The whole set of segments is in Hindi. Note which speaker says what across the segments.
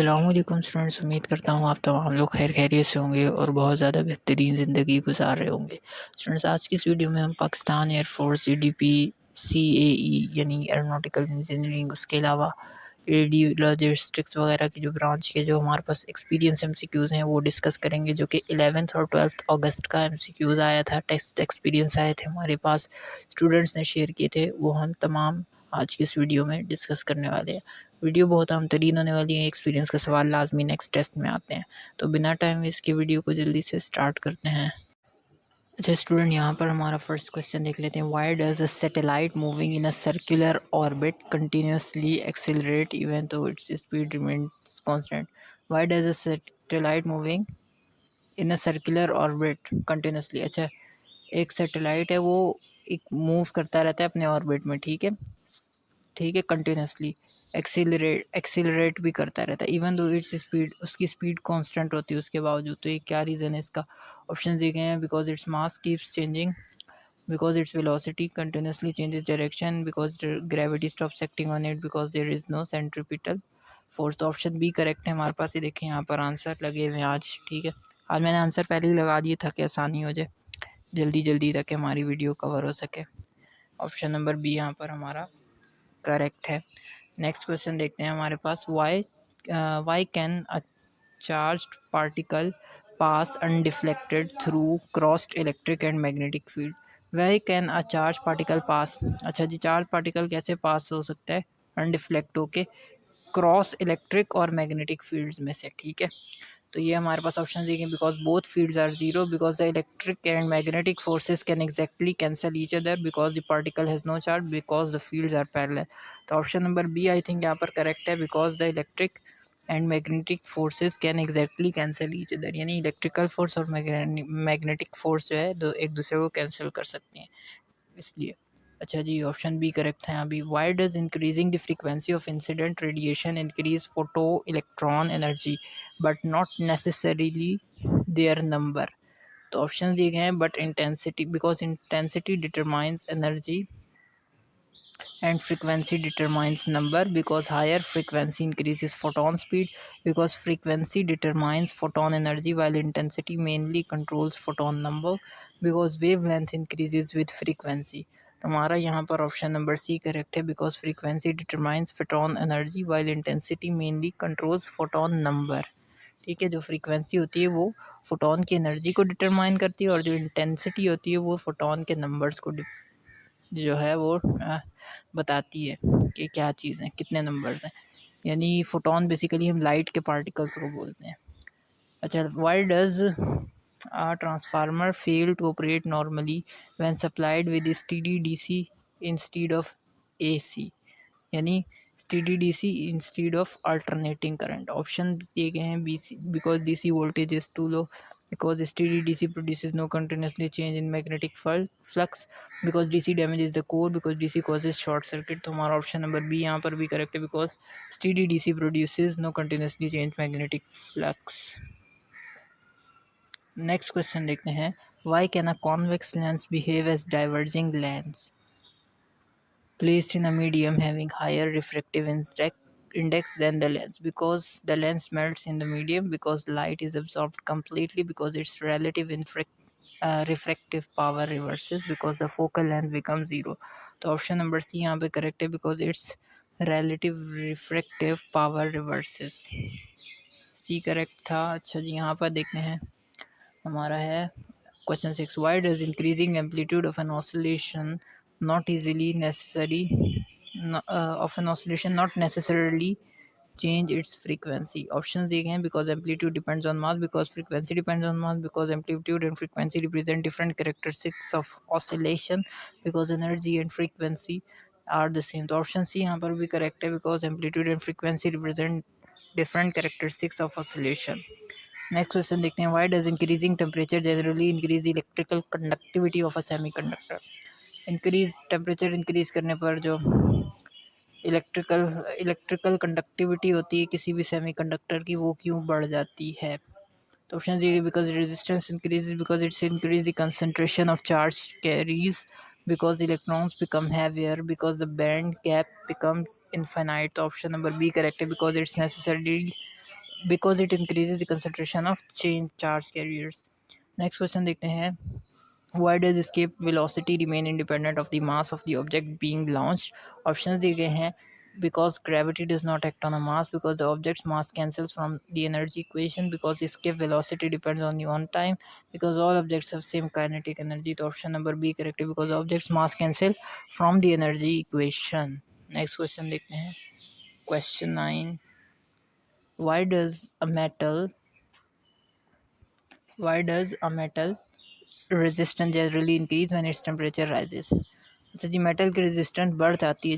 Speaker 1: अस्सलामुअलैकुम स्टूडेंट्स, उम्मीद करता हूँ आप तमाम लोग खैरियत से होंगे और बहुत ज़्यादा बेहतरीन ज़िंदगी गुजार रहे होंगे। स्टूडेंट्स, आज की इस वीडियो में हम पाकिस्तान एयरफोर्स जीडीपी सीएई यानी एरोनॉटिकल इंजीनियरिंग, उसके अलावा रेडियो लॉजिस्टिक्स वगैरह की जो ब्रांच के जो हमारे पास एक्सपीरियंस एमसीक्यूज़ हैं वो डिस्कस करेंगे, जो कि 11th और 12th अगस्त का एमसीक्यूज़ आया था। टेस्ट एक्सपीरियंस आए थे हमारे पास, स्टूडेंट्स ने शेयर किए थे, वो हम तमाम आज की इस वीडियो में डिस्कस करने वाले हैं। वीडियो बहुत आम तरीन होने वाली है। एक्सपीरियंस का सवाल लाजमी नेक्स्ट टेस्ट में आते हैं, तो बिना टाइम वेस्ट के वीडियो को जल्दी से स्टार्ट करते हैं। अच्छा स्टूडेंट, यहाँ पर हमारा फर्स्ट क्वेश्चन देख लेते हैं। Why does a satellite moving in a circular orbit continuously accelerate even though its speed remains constant? Why does a satellite moving in a circular orbit continuously? अच्छा, एक सैटेलाइट है, वो एक मूव करता रहता है अपने ऑर्बिट में, ठीक है, ठीक है, कंटिन्यूसली एक्सीलरेट भी करता रहता है इवन दो इट्स स्पीड, उसकी स्पीड कांस्टेंट होती है उसके बावजूद। तो ये क्या रीज़न है इसका? ऑप्शन दिए गए हैं। Because its mass keeps changing, because its velocity continuously changes direction, because the gravity stops acting on it, because there is no centripetal force। तो ऑप्शन बी करेक्ट है हमारे पास। ये देखें यहाँ पर आंसर लगे हुए हैं आज, ठीक है। आज मैंने आंसर पहले ही लगा दिए ताकि आसानी हो जाए, जल्दी जल्दी तक हमारी वीडियो कवर हो सके। ऑप्शन नंबर बी यहाँ पर हमारा करेक्ट है। नेक्स्ट क्वेश्चन देखते हैं हमारे पास। Why can a charged particle pass undeflected through crossed electric and magnetic field? Why can a charge particle pass? अच्छा जी, चार्ज पार्टिकल कैसे पास हो सकता है अनडिफ्लेक्ट होके? क्रॉस इलेक्ट्रिक और मैग्नेटिक फील्ड्स में से, ठीक है। तो ये हमारे पास ऑप्शन दिए गए। Because both fields are zero, because the electric and magnetic forces can exactly cancel each other, because the particle has no charge, because the fields are parallel. तो option number B I think यहाँ पर करेक्ट है। Because the electric and magnetic forces can exactly cancel each other, यानी इलेक्ट्रिकल फोर्स और मैग्नेटिक फोर्स जो है दो एक दूसरे को कैंसिल कर सकते हैं, इसलिए। अच्छा जी, ऑप्शन बी करेक्ट है अभी। Why does increasing the frequency of incident radiation increase photo electron energy but not necessarily their number? तो ऑप्शन दिए गए हैं। But intensity, because intensity determines energy and frequency determines number, because higher frequency increases photon speed, because frequency determines photon energy while intensity mainly controls photon number, because wavelength increases with frequency। तो हमारा यहाँ पर ऑप्शन नंबर सी करेक्ट है। Because frequency determines photon energy while intensity mainly controls photon number, ठीक है। जो फ्रीक्वेंसी होती है वो फोटोन की एनर्जी को डिटरमाइन करती है, और जो इंटेंसिटी होती है वो फोटोन के नंबर्स को जो है वो बताती है कि क्या चीज़ है, कितने नंबर्स हैं। यानी फोटोन बेसिकली हम लाइट के पार्टिकल्स को बोलते हैं। अच्छा, why does a transformer fail to operate normally when supplied with steady DC instead of AC, यानी steady DC instead of alternating current? Option दिए गए हैं B C. Because DC voltage is too low, because steady DC produces no continuously change in magnetic flux, because DC damage the core, because DC causes short circuit. तो हमारा ऑप्शन नंबर बी यहाँ पर भी करेक्ट है। Because steady DC produces no continuously change magnetic flux. Next question देखते हैं। Why can a convex lens behave as diverging lens placed in a medium having higher refractive index than the lens? Because the lens melts in the medium, because light is absorbed completely, because its relative refractive power reverses, because the focal length becomes zero। तो ऑप्शन नंबर सी यहाँ पे करेक्ट है। Because it's relative refractive power reverses, C correct था। अच्छा जी, यहाँ पर देखते हैं हमारा है question 6। Why does increasing amplitude of an oscillation not easily necessary of an oscillation not necessarily change its frequency? Options दिए गए हैं। because amplitude depends on mass, because frequency depends on mass, because amplitude and frequency represent different characteristics of oscillation, because energy and frequency are the same। तो ऑप्शन सी यहाँ पर भी करेक्ट है। because amplitude and frequency represent different characteristics of oscillation। Next question देखते हैं। Y does increasing temperature generally increase the electrical conductivity of a semiconductor? Increase temperature increase करने पर जो इलेक्ट्रिकल कंडक्टिविटी होती है किसी भी सेमीकंडक्टर की, वो क्यों बढ़ जाती है? तो ऑप्शन दिए। Because resistance increase, because it's increase the concentration of charge carries, because electrons become heavier, because the band gap becomes infinite. तो ऑप्शन नंबर बी करेक्ट है। Because it's necessary because it increases the concentration of change charge carriers. Next question देखते हैं, why does escape velocity remain independent of the mass of the object being launched? Options दिए गए हैं, because gravity does not act on a mass, because the object's mass cancels from the energy equation, because escape velocity depends on the on time, because all objects have same kinetic energy. तो ऑप्शन नंबर बी करेक्ट है, because objects mass cancel from the energy equation. Next question देखते हैं, question 9, why does a metal resistance generally increase when its temperature rises? अच्छा जी, मेटल की रेजिस्टेंस बढ़ जाती है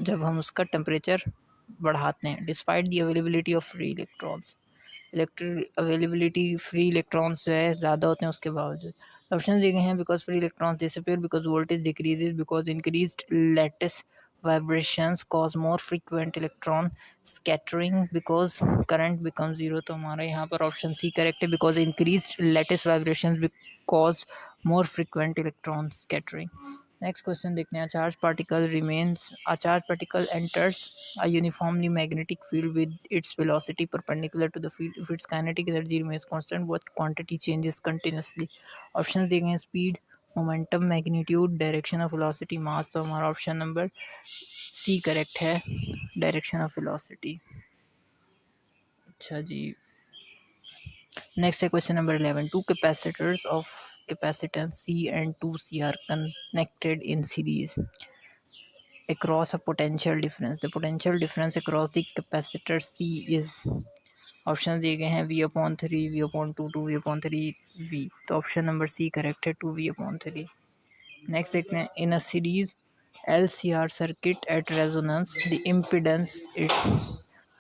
Speaker 1: जब हम उसका टेम्परेचर बढ़ाते हैं, despite the availability of free electrons. Availability free electrons जो है ज़्यादा होते हैं उसके बावजूद। ऑप्शन दिए गए हैं, because free electrons disappear, because voltage decreases, because increased lattice vibrations cause more frequent electron scattering, because current become zero. तो हमारा यहाँ पर ऑप्शन सी करेक्ट है, because increased lattice vibrations cause more frequent electron scattering. Next question देखते हैं, a charge particle enters a uniformly magnetic field with its velocity perpendicular to the field. If its kinetic energy remains constant, what quantity changes continuously? Options दिए गए हैं, speed, momentum, magnitude, direction of velocity, mass। तो हमारा ऑप्शन नंबर सी करेक्ट है, डायरेक्शन ऑफ वेलोसिटी। अच्छा जी, नेक्स्ट है question number 11, two capacitors of capacitance C and 2C are connected in series across a potential difference. The potential difference across the capacitor C is, option दिए गए हैं, V/3, V/2, 2V/3 V। तो ऑप्शन नंबर सी करेक्ट है, 2V/3। नेक्स्ट देखते हैं, in a series LCR circuit at resonance the impedance it.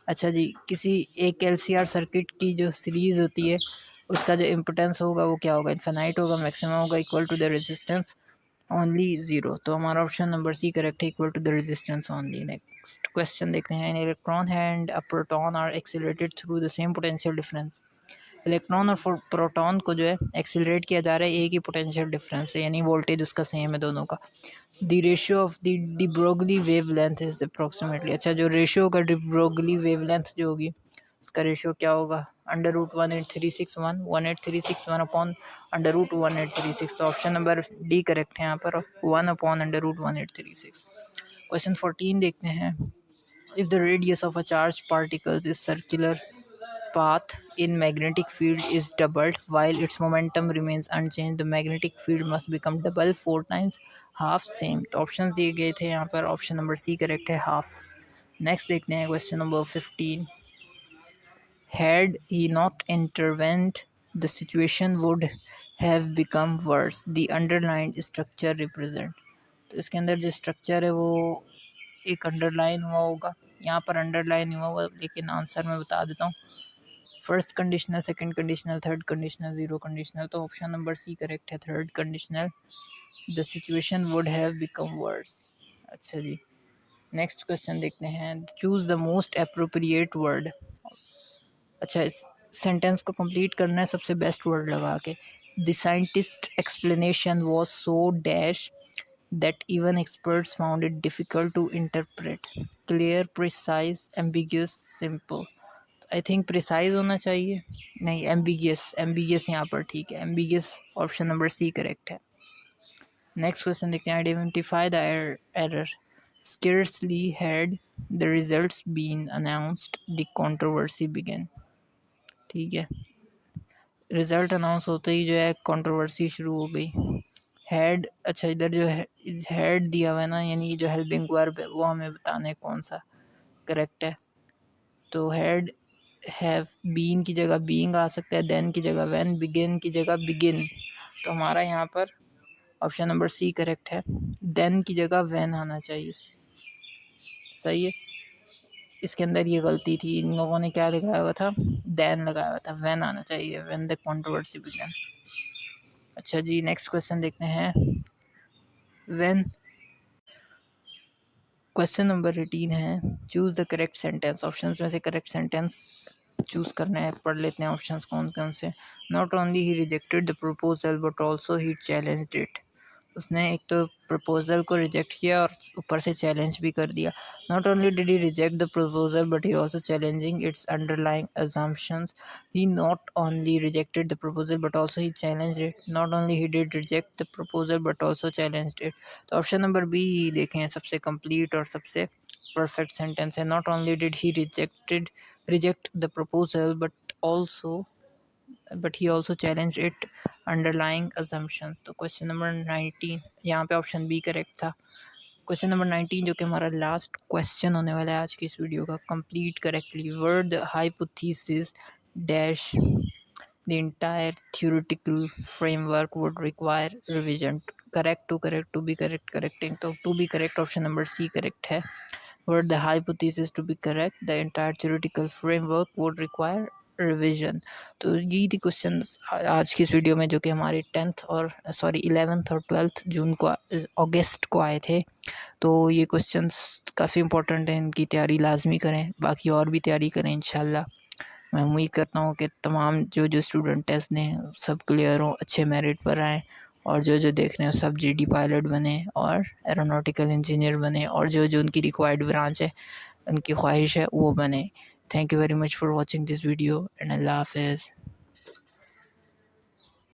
Speaker 1: अच्छा जी, किसी एक LCR सर्किट की जो सीरीज़ होती है उसका जो इम्पिडेंस होगा वो क्या होगा, इन्फिनाइट होगा, मैक्सिमम होगा, equal to the resistance only zero. तो हमारा ऑप्शन नंबर सी करेक्ट है, equal to the resistance only. Next question देखते हैं, an electron and a proton are accelerated through the same potential difference. Electron और प्रोटॉन को जो है एक्सीलरेट किया जा रहा है एक ही पोटेंशियल डिफरेंस है, यानी वोल्टेज उसका सेम है दोनों का। The ratio of the de Broglie wave length is approximately. अच्छा, जो रेशियो होगा डी ब्रोगली वेव लेंथ जो होगी उसका रेशियो क्या होगा, √18361 18361 अपॉन √1836। तो ऑप्शन नंबर डी करेक्ट है यहाँ पर, 1/√1836। क्वेश्चन 14 देखते हैं, if the radius of a charge particles is circular path in magnetic field is doubled while its momentum remains unchanged, the magnetic field must become double, 4 times, half, same। तो ऑप्शन दिए गए थे यहाँ पर, ऑप्शन नंबर सी करेक्ट है, हाफ। नेक्स्ट देखते हैं question number 15, had he not intervened the situation would have become worse, the underlined structure represent। तो इसके अंदर जो स्ट्रक्चर है वो एक अंडरलाइन हुआ होगा, यहाँ पर अंडरलाइन हुआ हुआ, लेकिन आंसर मैं बता देता हूँ, first conditional, second conditional, third conditional, zero conditional. तो ऑप्शन नंबर सी करेक्ट है, third conditional, the situation would have become verse. अच्छा जी, नेक्स्ट क्वेश्चन देखते हैं, choose the most appropriate word. अच्छा, इस सेंटेंस को कंप्लीट करना है सबसे बेस्ट वर्ड लगा के। The scientist explanation was so dash that even experts found it difficult to interpret, clear, precise, ambiguous, simple। I think precise होना चाहिए, नहीं एम्बिगियस, एम्बिगियस यहाँ पर ठीक है, ambiguous option number C correct है। नेक्स्ट क्वेश्चन देखते हैं, identify the error, scarcely had the results been announced the controversy began। ठीक है, रिज़ल्ट अनाउंस होते ही जो है कंट्रोवर्सी शुरू हो गई। हेड, अच्छा इधर जो है हेड दिया हुआ है ना, यानी जो हेल्पिंग वर्ब है वो हमें बताना है कौन सा करेक्ट है। तो हेड हैव बीन की जगह बीइंग आ सकता है, देन की जगह व्हेन, बिगिन की जगह बिगिन। तो हमारा यहाँ पर ऑप्शन नंबर सी करेक्ट है, देन की जगह व्हेन आना चाहिए। सही है, इसके अंदर ये गलती थी, इन लोगों ने क्या लगाया हुआ था, देन लगाया हुआ था, व्हेन आना चाहिए, व्हेन द कंट्रोवर्सी बिगन। अच्छा जी, नेक्स्ट क्वेश्चन देखते हैं, व्हेन। क्वेश्चन नंबर 18 है, choose the correct sentence. Options में से करेक्ट सेंटेंस चूज़ करना है, पढ़ लेते हैं ऑप्शंस कौन कौन से। Not only he rejected the proposal but also he challenged it. उसने एक तो प्रपोज़ल को रिजेक्ट किया और ऊपर से चैलेंज भी कर दिया। Not only did he reject the proposal but he also challenging it's underlying assumptions. He not only rejected the proposal but also he challenged it. Not only he did reject the proposal but also challenged it. तो ऑप्शन नंबर बी देखें, सबसे कंप्लीट और सबसे परफेक्ट सेंटेंस है। Not only did he reject the proposal but he also challenged it underlying assumptions. तो क्वेश्चन नंबर 19 यहाँ पे ऑप्शन बी करेक्ट था। क्वेश्चन नंबर 19 जो कि हमारा लास्ट क्वेश्चन होने वाला है आज की इस वीडियो का, complete correctly word hypothesis dash the entire theoretical framework would require revision. Correct, to be correct, correcting, तो to be correct option number C correct है। Were the hypothesis to be correct, the entire theoretical framework would require revision. तो ये थी क्वेश्चन आज की इस वीडियो में जो कि हमारे 11th और 12th जून को अगस्त को आए थे। तो ये क्वेश्चंस काफ़ी इंपॉर्टेंट हैं, इनकी तैयारी लाजमी करें, बाकी और भी तैयारी करें इंशाल्लाह। मैं उम्मीद करता हूँ कि तमाम जो स्टूडेंट टेस्ट ने सब क्लियर हों, अच्छे मेरिट पर आएँ, और जो देख रहे हैं सब जीडी पायलट बने और एरोनॉटिकल इंजीनियर बने, और जो उनकी रिक्वायर्ड ब्रांच है, उनकी ख्वाहिश है वो बने। Thank you very much for watching this video and अल्लाह हाफिज़।